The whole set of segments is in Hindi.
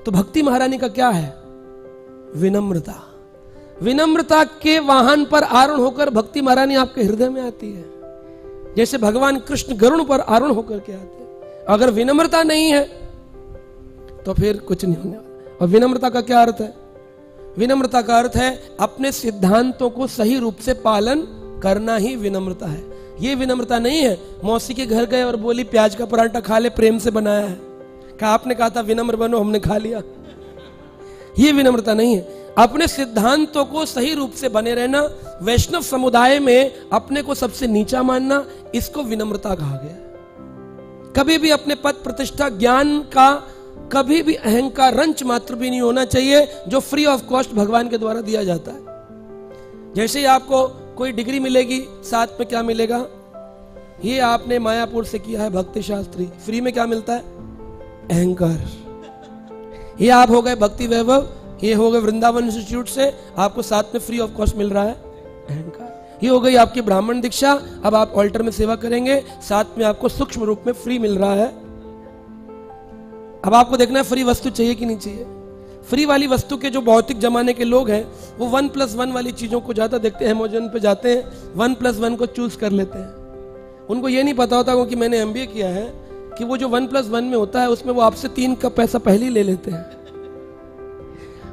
तो भक्ति महारानी का क्या है? विनम्रता। विनम्रता के वाहन पर आरूढ़ होकर भक्ति महारानी आपके हृदय में आती है, जैसे भगवान कृष्ण गरुड़ पर आरूढ़ होकर के आते हैं। अगर विनम्रता नहीं है तो फिर कुछ नहीं होने वाला। और विनम्रता का क्या अर्थ है? विनम्रता का अर्थ है अपने सिद्धांतों को सही रूप से पालन करना ही विनम्रता है। ये विनम्रता नहीं है मौसी के घर गए और बोली प्याज का पराठा खा ले, प्रेम से बनाया है, क्या आपने कहा था विनम्र बनो, हमने खा लिया। ये विनम्रता नहीं है। अपने सिद्धांतों को सही रूप से बने रहना, वैष्णव समुदाय में अपने को सबसे नीचा मानना, इसको विनम्रता कहा गया है। कभी भी अपने पद प्रतिष्ठा ज्ञान का कभी भी अहंकार रंच मात्र भी नहीं होना चाहिए, जो फ्री ऑफ कॉस्ट भगवान के द्वारा दिया जाता है। जैसे ही आपको कोई डिग्री मिलेगी, साथ में क्या मिलेगा? ये आपने मायापुर से किया है भक्ति शास्त्री, फ्री में क्या मिलता है? अहंकार। ये आप हो गए भक्ति वैभव, ये हो गए वृंदावन इंस्टीट्यूट से, आपको साथ में फ्री ऑफ कॉस्ट मिल रहा है अहंकार। ये हो गई आपकी ब्राह्मण दीक्षा, अब आप ऑल्टर में सेवा करेंगे, साथ में आपको सूक्ष्म रूप में फ्री मिल रहा है। अब आपको देखना है फ्री वस्तु चाहिए कि नहीं चाहिए। फ्री वाली वस्तु के जो भौतिक जमाने के लोग हैं वो 1+1 वाली चीजों को ज्यादा देखते हैं, अमेज़न पे जाते हैं 1+1 को चूज कर लेते हैं। उनको ये नहीं पता होता क्योंकि मैंने MBA किया है कि वो जो 1+1 में होता है उसमें वो आपसे 3 का पैसा पहले ही ले लेते हैं।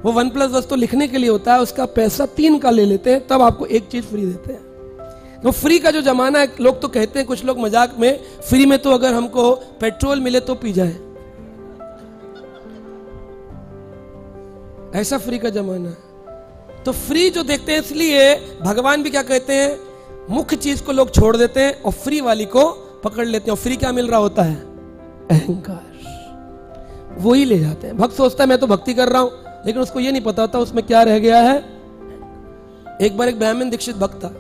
वो 1+1 तो लिखने के लिए होता है, उसका पैसा 3 का ले लेते हैं, तब आपको एक चीज फ्री देते हैं। तो फ्री का जो जमाना है, लोग तो कहते हैं, कुछ लोग मजाक में, फ्री में तो अगर हमको पेट्रोल मिले तो पी जाए, ऐसा फ्री का जमाना है। तो फ्री जो देखते हैं, इसलिए भगवान भी क्या कहते हैं, मुख्य चीज को लोग छोड़ देते हैं और फ्री वाली को पकड़ लेते हैं। और फ्री क्या मिल रहा होता है? अहंकार। वो ही ले जाते हैं। भक्त सोचता है मैं तो भक्ति कर रहा हूं, लेकिन उसको ये नहीं पता होता उसमें क्या रह गया है। एक बार एक ब्राह्मण दीक्षित भक्त था,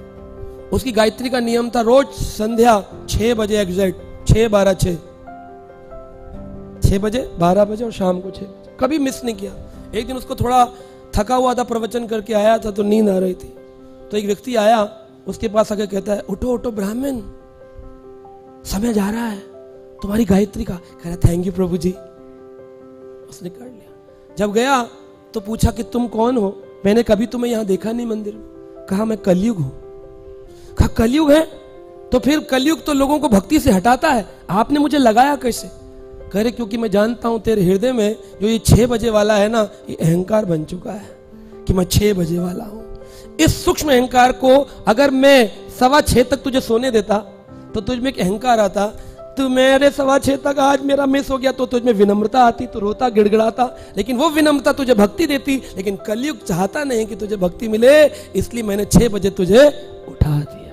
उसकी गायत्री का नियम था रोज संध्या 6 बजे एग्जैक्ट, 6, 12, 6 बजे, 12 बजे और शाम को 6 बजे, कभी मिस नहीं किया। एक दिन उसको थोड़ा थका हुआ था, प्रवचन करके आया था तो नींद आ रही थी, तो एक व्यक्ति आया उसके पास आके कहता है उठो उठो ब्राह्मण, समय जा रहा है, तुम्हारी गायत्री का। कह रहा थैंक यू प्रभु जी। उसने कर लिया। जब गया तो पूछा कि तुम कौन हो, मैंने कभी तुम्हें यहां देखा नहीं मंदिर में। कहा मैं कलयुग हूं। कहा कलयुग है? तो फिर कलयुग तो लोगों को भक्ति से हटाता है, आपने मुझे लगाया कैसे? कह रहे क्योंकि मैं जानता हूं तेरे हृदय में जो ये 6 बजे वाला है ना, ये अहंकार बन चुका है कि मैं 6 बजे वाला हूं। इस सूक्ष्म अहंकार को अगर मैं 6:15 तक तुझे सोने देता तो तुझ में एक अहंकार आता, तू मेरे 6:15 तक आज मेरा मिस हो गया तो तुझ में विनम्रता आती, तो रोता गिड़गिड़ाता, लेकिन वो विनम्रता तुझे भक्ति देती। लेकिन कलयुग चाहता नहीं कि तुझे भक्ति मिले, इसलिए मैंने 6 बजे तुझे उठा दिया।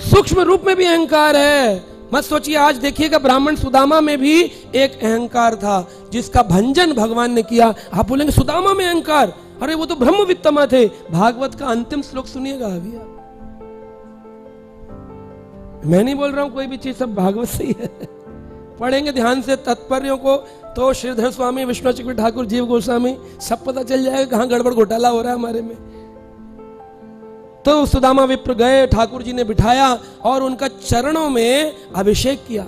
सूक्ष्म रूप में भी अहंकार है। मत सोचिए, आज देखिएगा ब्राह्मण सुदामा में भी एक अहंकार था जिसका भंजन भगवान ने किया। आप बोलेंगे सुदामा में अहंकार, अरे वो तो ब्रह्मवित्तमा थे। भागवत का अंतिम श्लोक सुनिएगा अभी आप। मैं नहीं बोल रहा हूं कोई भी चीज, सब भागवत से ही है। पढ़ेंगे ध्यान से तात्पर्यों को तो श्रीधर स्वामी, विश्वनाथ चक्रवर्ती ठाकुर, जीव गोस्वामी, सब पता चल जाएगा कहां गड़बड़ घोटाला हो रहा है हमारे में। तो सुदामा विप्र गए, ठाकुर जी ने बिठाया और उनका चरणों में अभिषेक किया,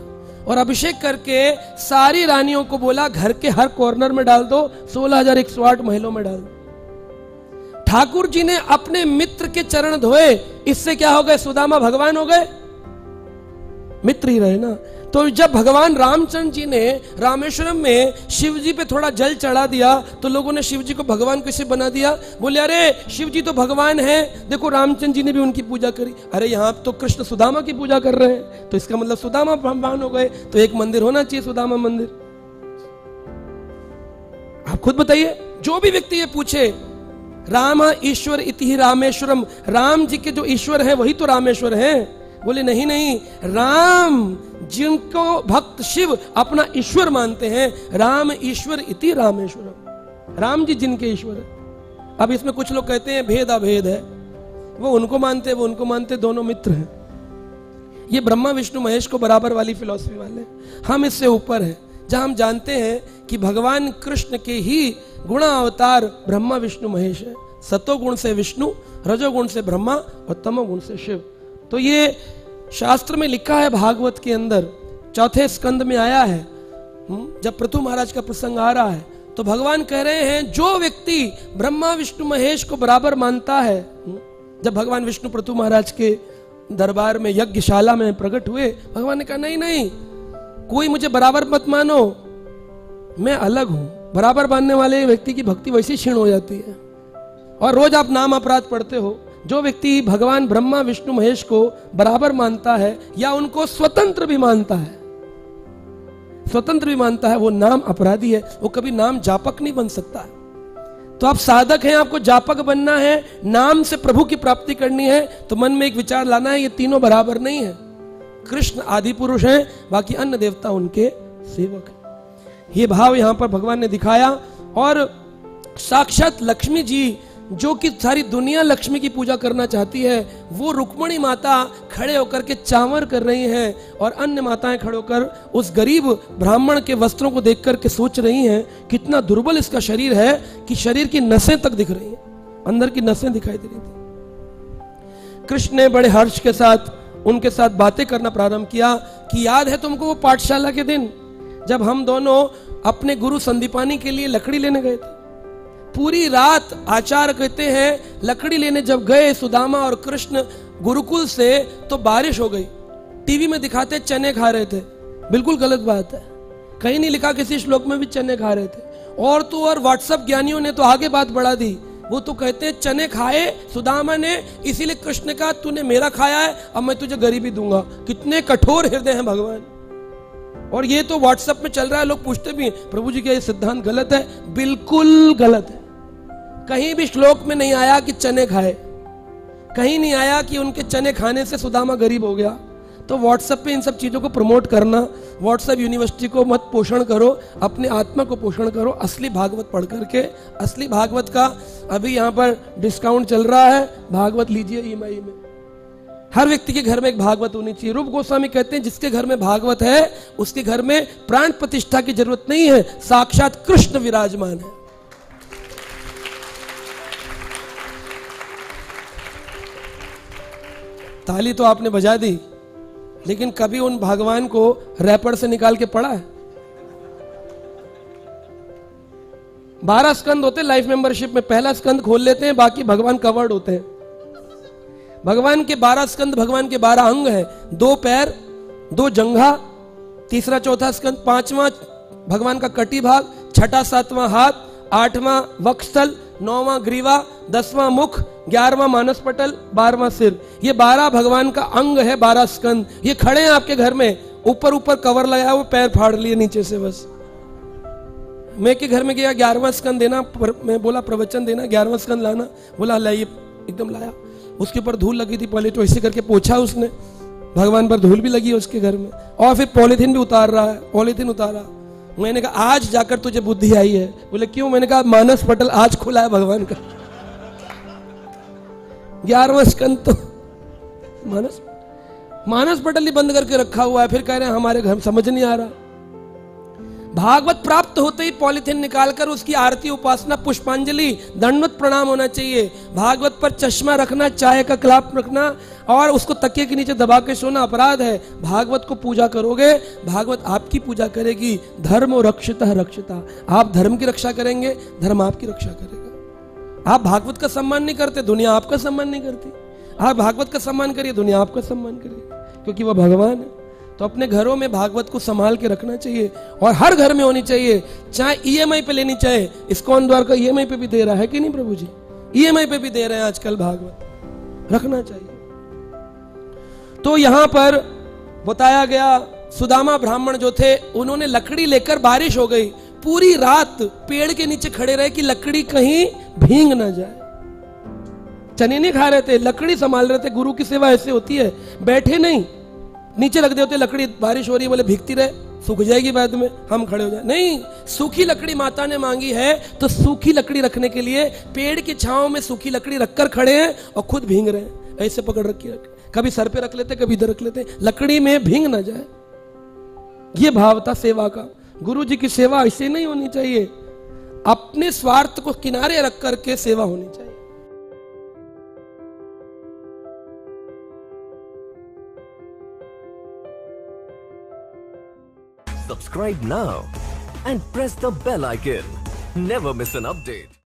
और अभिषेक करके सारी रानियों को बोला घर के हर कॉर्नर में डाल दो, 16,108 महलों में डाल दो। ठाकुर जी ने अपने मित्र के चरण धोए, इससे क्या हो गए? सुदामा भगवान हो गए, मित्र ही रहे ना। तो जब भगवान रामचंद्र जी ने रामेश्वरम में शिव जी पे थोड़ा जल चढ़ा दिया तो लोगों ने शिव जी को भगवान कैसे बना दिया? बोले अरे शिव जी तो भगवान हैं, देखो रामचंद्र जी ने भी उनकी पूजा करी। अरे यहाँ तो कृष्ण सुदामा की पूजा कर रहे हैं, तो इसका मतलब सुदामा भगवान हो गए। तो एक मंदिर होना चाहिए, सुदामा मंदिर। आप खुद बताइए, जो भी व्यक्ति ये पूछे राम ईश्वर इति रामेश्वरम, राम जी के जो ईश्वर है वही तो रामेश्वर है। बोले नहीं नहीं, राम जिनको भक्त शिव अपना ईश्वर मानते हैं, राम ईश्वर इति रामेश्वरम, राम जी जिनके ईश्वर है। अब इसमें कुछ लोग कहते हैं भेद अभेद है, वो उनको मानते हैं, वो उनको मानते, दोनों मित्र हैं। ये ब्रह्मा विष्णु महेश को बराबर वाली फिलॉसफी वाले। हम इससे ऊपर हैं, जहां हम जानते हैं कि भगवान कृष्ण के ही गुणा अवतार ब्रह्मा विष्णु महेश है। सतोगुण से विष्णु, रजोगुण से ब्रह्मा और तमोगुण से शिव। तो ये शास्त्र में लिखा है, भागवत के अंदर 4 स्कंद में आया है, जब पृथु महाराज का प्रसंग आ रहा है तो भगवान कह रहे हैं जो व्यक्ति ब्रह्मा विष्णु महेश को बराबर मानता है, जब भगवान विष्णु पृथु महाराज के दरबार में यज्ञशाला में प्रकट हुए, भगवान ने कहा नहीं नहीं, कोई मुझे बराबर मत मानो, मैं अलग हूं। बराबर मानने वाले व्यक्ति की भक्ति वैसी क्षीण हो जाती है। और रोज आप नाम अपराध पढ़ते हो, जो व्यक्ति भगवान ब्रह्मा विष्णु महेश को बराबर मानता है या उनको स्वतंत्र भी मानता है, स्वतंत्र भी मानता है, वो नाम अपराधी है, वो कभी नाम जापक नहीं बन सकता। तो आप साधक हैं, आपको जापक बनना है, नाम से प्रभु की प्राप्ति करनी है, तो मन में एक विचार लाना है, ये तीनों बराबर नहीं है। कृष्ण आदि पुरुष हैं, बाकी अन्य देवता उनके सेवक हैं। ये भाव यहां पर भगवान ने दिखाया। और साक्षात लक्ष्मी जी, जो कि सारी दुनिया लक्ष्मी की पूजा करना चाहती है, वो रुक्मिणी माता खड़े होकर के चावर कर रही हैं और अन्य माताएं खड़े होकर उस गरीब ब्राह्मण के वस्त्रों को देख करके सोच रही हैं कितना दुर्बल इसका शरीर है कि शरीर की नसें तक दिख रही हैं, अंदर की नसें दिखाई दे रही थी। कृष्ण ने बड़े हर्ष के साथ उनके साथ बातें करना प्रारंभ किया कि याद है तुमको वो पाठशाला के दिन जब हम दोनों अपने गुरु संदीपानी के लिए लकड़ी लेने गए थे? पूरी रात आचार्य कहते हैं लकड़ी लेने जब गए सुदामा और कृष्ण गुरुकुल से, तो बारिश हो गई। टीवी में दिखाते चने खा रहे थे, बिल्कुल गलत बात है, कहीं नहीं लिखा किसी श्लोक में भी चने खा रहे थे। और तो और व्हाट्सएप ज्ञानियों ने तो आगे बात बढ़ा दी, वो तो कहते हैं चने खाए सुदामा ने, इसीलिए कृष्ण ने कहा तूने मेरा खाया है, अब मैं तुझे गरीबी दूंगा। कितने कठोर हृदय हैं भगवान। और ये तो व्हाट्सएप में चल रहा है, लोग पूछते भी हैं प्रभु जी क्या ये सिद्धांत गलत है? बिल्कुल गलत है। कहीं भी श्लोक में नहीं आया कि चने खाए, कहीं नहीं आया कि उनके चने खाने से सुदामा गरीब हो गया। तो व्हाट्सएप पे इन सब चीजों को प्रमोट करना, व्हाट्सएप यूनिवर्सिटी को मत पोषण करो, अपने आत्मा को पोषण करो। असली भागवत पढ़ करके, असली भागवत का अभी यहाँ पर डिस्काउंट चल रहा है, भागवत लीजिए ईएमआई में। हर व्यक्ति के घर में एक भागवत होनी चाहिए। रूप गोस्वामी कहते हैं जिसके घर में भागवत है उसके घर में प्राण प्रतिष्ठा की जरूरत नहीं है, साक्षात कृष्ण विराजमान है। ताली तो आपने बजा दी, लेकिन कभी उन भगवान को रैपर से निकाल के पढ़ा है? 12 स्कंद होते लाइफ मेंबरशिप में, पहला स्कंद खोल लेते हैं, बाकी भगवान कवर्ड होते हैं। भगवान के 12 स्कंद, भगवान के 12 अंग हैं, 2 पैर, 2 जंघा, तीसरा चौथा स्कंद, 5वां भगवान का कटी भाग, 6ठा 7वां हाथ, 8वां वक्षस्थल, 9वां ग्रीवा, 10वां मुख, 11वां मानस पटल, 12वां सिर। ये 12 भगवान का अंग है, 12 स्कंद। ये खड़े हैं आपके घर में, ऊपर ऊपर कवर लगाया हुआ, पैर फाड़ लिए नीचे से बस। मैं के घर में गया, 11वां स्कंद देना, मैं बोला प्रवचन देना, 11वां स्कंद लाना, बोला लाइए, एकदम लाया। उसके ऊपर धूल लगी थी पहले, तो ऐसे करके पोछा उसने, भगवान पर धूल भी लगी है उसके घर में। और फिर पॉलीथीन भी उतार रहा है, पॉलीथीन उतारा। मैंने कहा आज जाकर तुझे बुद्धि आई है। बोले क्यों? मैंने कहा मानस पटल आज खुला है भगवान का। 11वां स्कंद तो मानस पटल ही बंद करके रखा हुआ है, फिर कह रहे हैं हमारे घर समझ नहीं आ रहा। भागवत प्राप्त होते ही पॉलीथीन निकालकर उसकी आरती, उपासना, पुष्पांजलि, दंडवत प्रणाम होना चाहिए। भागवत पर चश्मा रखना, चाय का ग्लास रखना और उसको तकिए के नीचे दबा के सोना अपराध है। भागवत को पूजा करोगे, भागवत आपकी पूजा करेगी। धर्म रक्षिता रक्षिता, आप धर्म की रक्षा करेंगे, धर्म आपकी रक्षा करेगा। आप भागवत का सम्मान नहीं करते, दुनिया आपका सम्मान नहीं करती। आप भागवत का सम्मान करिए, दुनिया आपका सम्मान करेगी, क्योंकि वह भगवान है। तो अपने घरों में भागवत को संभाल के रखना चाहिए और हर घर में होनी चाहिए। चाहे ईएमआई पे लेनी चाहे, इस्कॉन द्वार का ईएमआई पे भी दे रहा है कि नहीं प्रभु जी? ईएमआई पे भी दे रहे हैं आजकल, भागवत रखना चाहिए। तो यहां पर बताया गया, सुदामा ब्राह्मण जो थे उन्होंने लकड़ी लेकर, बारिश हो गई, पूरी रात पेड़ के नीचे खड़े रहे कि लकड़ी कहीं भींग ना जाए। चने नहीं खा रहे थे, लकड़ी संभाल रहे थे। गुरु की सेवा ऐसे होती है, बैठे नहीं, नीचे रख देते लकड़ी, बारिश हो रही है, बोले भीगती रहे, सूख जाएगी बाद में, हम खड़े हो जाए। नहीं, सूखी लकड़ी माता ने मांगी है, तो सूखी लकड़ी रखने के लिए पेड़ की छांव में सूखी लकड़ी रखकर खड़े हैं और खुद भींग रहे हैं। ऐसे पकड़ रखी है, कभी सर पे रख लेते, कभी इधर रख लेते, लकड़ी में भींग ना जाए। ये भाव था सेवा का। गुरु जी की सेवा ऐसे नहीं होनी चाहिए, अपने स्वार्थ को किनारे रख करके सेवा होनी चाहिए। Subscribe now and press the bell icon. Never miss an update.